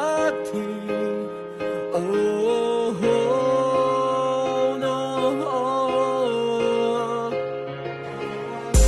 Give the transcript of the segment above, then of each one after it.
สักทีโอ้โห no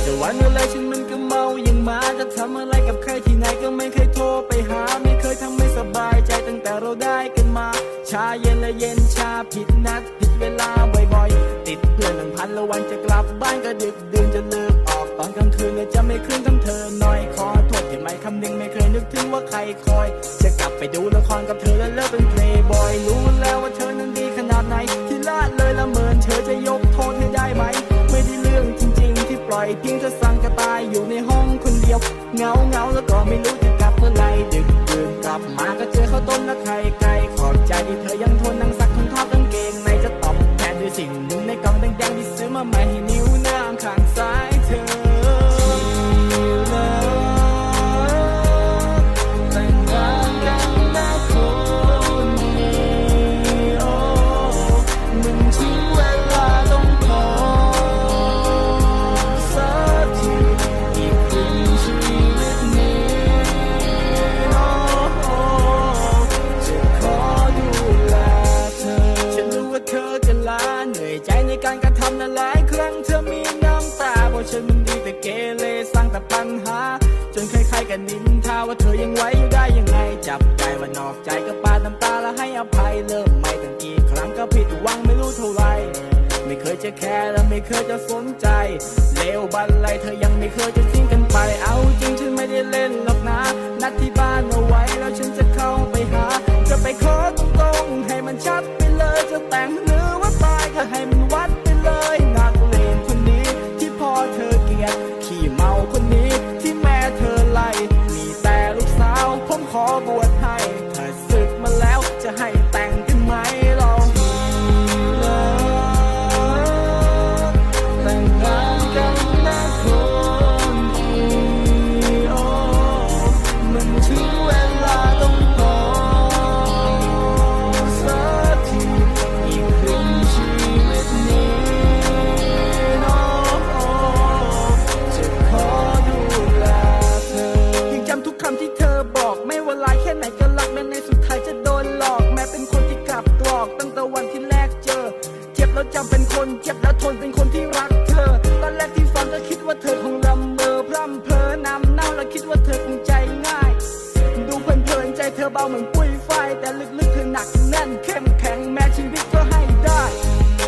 แต่วันอะไรฉันมันก็เมาอย่างหมาจะทำอะไรกับใครที่ไหนก็ไม่เคยโทรไปหาไม่เคยทำให้สบายใจตั้งแต่เราได้กันมาชาเย็นและเย็นชาผิดนัดผิดเวลาบ่อยๆติดเพื่อน1,000แล้ววันจะกลับบ้านก็ดึกดื่นจะเลิกออกตอนกลางคืนเนี่ยจะไม่คืนทั้งเธอหน่อยขอโทษที่ไม่คำนึงไม่เคยนึกถึงว่าใครคอยจะกลับไปดูละครกับเธอแล้วเลิกเป็นเพลย์บอยรู้แล้วว่าเธอนั้นดีขนาดไหนที่ละเลยละเมินเธอจะยกโทษให้ได้ไหมไม่ได้เรื่องจริงๆที่ปล่อยทิ้งเธอสั่งกระตายอยู่ในห้องคนเดียวเงาแล้วก็ไม่รู้จะกลับเมื่อไรดึกดื่นกลับมาก็เจอข้าวต้มและไข่ไก่ขอบใจที่เธอยังทนนั่งซักถุงเท้ากางเกงในจะตอบแทนด้วยสิ่งหนึ่งในกล่องแดงๆที่ซื้อมาใหม่ให้นิ้วหน้าข้างซ้ายเธอแต่งงานกันนะคนดีโอ้มันถึงเวลาต้องขอสักทีอีกครึ่งชีวิตนี้โอ้จะขอดูแลเธอฉันรู้ว่าเธอจะล้าเหนื่อยใจในการกระทำนั้นหลายครั้งเธอมีน้ำตาเพราะฉันมันดีแต่เกเรสร้างแต่ปัญหาจนใครๆกันนินทาว่าเธอยังไหวอยู่ได้ยังไงจับใจว่านอกใจก็ปาดน้ำตาแล้วให้อภัยเริ่มใหม่ตั้งกี่ครั้งก็ผิดหวังไม่รู้เท่าไรไม่เคยจะแคร์และไม่เคยจะสนใจเลวบันไลเธอยังไม่เคยจะทิ้งกันไปเอาจริงฉันไม่ได้เล่นหรอกนะนัดที่บ้านเอาไว้แล้วฉันจะเข้าไปหาจะไปขอตรงๆให้มันชัดไปเลยจะแต่งหรือว่าตายก็ให้มันวัดไปเลยนักเลงคนนี้ที่พ่อเธอเกลียดขี้เมาคนนี้ที่แม่เธอไล่มีแต่ลูกสาวผมขอบวชให้ถ้าศึกมาแล้วจะให้แต่งกันไหมลองแต่งงานกันนะคนดีโอ้มันถึงเวลาต้องขอสักทีอีกครึ่งชีวิตนี้โอ้จะขอดูแลเธอยังจำทุกคำที่เธอบอกไม่ว่าลายแค่ไหนก็รักแม้ในสุดท้ายจะโดนหลอกแม้เป็นคนที่กลับกรอกตั้งแต่วันที่แรกเจอเจ็บแล้วจำเป็นคนเจ็บแล้วทนเป็นคนที่รักเธอตอนแรกที่ฟังก็คิดว่าเธอคงละเมอพร่ำเพ้อนำเน่าและคิดว่าเธอคงใจง่ายดูเพลินๆใจเธอเบาเหมือนปุ้ยไฟแต่ลึกๆเธอหนักแน่นเข้มแข็งแม้ชีวิตก็ให้ได้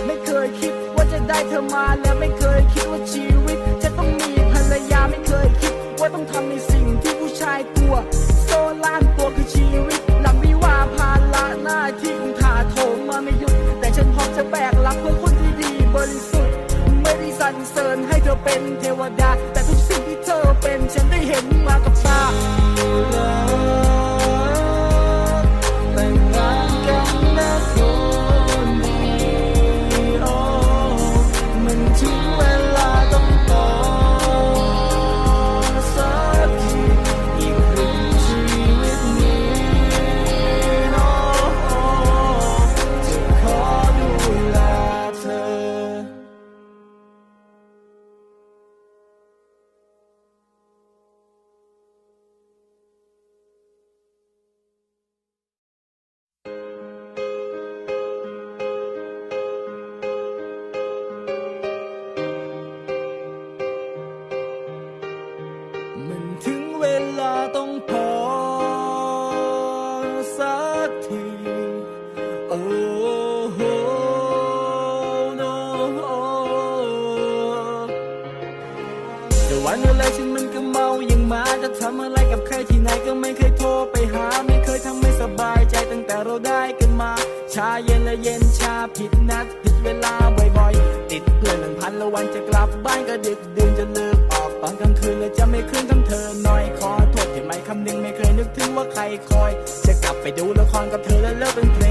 ไม่เคยคิดว่าจะได้เธอมาและไม่เคยคิดว่าชีวิตจะต้องมีภรรยาไม่เคยคิดว่าต้องทำในสิ่งที่ผู้ชายกลัวโซล่านตัวคือชีวิตหลังวิวาภาระหน้าที่คงถาโถมมาไม่หยุดแต่ฉันพร้อมจะแบกรับเพื่อคนที่ดีบริสุทธิ์ไม่ได้สรรเสริญให้เธอเป็นเทวดาแต่ทุกสิ่งที่เธอเป็นฉันได้เห็นมากับตาแต่งงานกันนะคนดีโอ้มันถึงเวลาต้องขอสักทีอีกครึ่งชีวิตนี้โอ้จะขอดูแลเธอมันถึงเวลาต้องพอสักทีโอ้โห no แต่วันอะไรฉันมันก็เมาอย่างหมาจะทำอะไรกับใครที่ไหนก็ไม่เคยโทรไปหาไม่เคยทำให้สบายใจตั้งแต่เราได้กันมาชาเย็นและเย็นชาผิดนัดผิดเวลาบ่อยๆติดเพื่อน1,000แล้ววันจะกลับบ้านก็ดึกดื่นจะเลิกออกตอนกลางคืนเลยจะไม่คืนทั้งเธอหน่อยขอโทษที่ไม่คำนึงไม่เคยนึกถึงว่าใครคอยจะกลับไปดูละครกับเธอแล้วเลิกเป็นเพล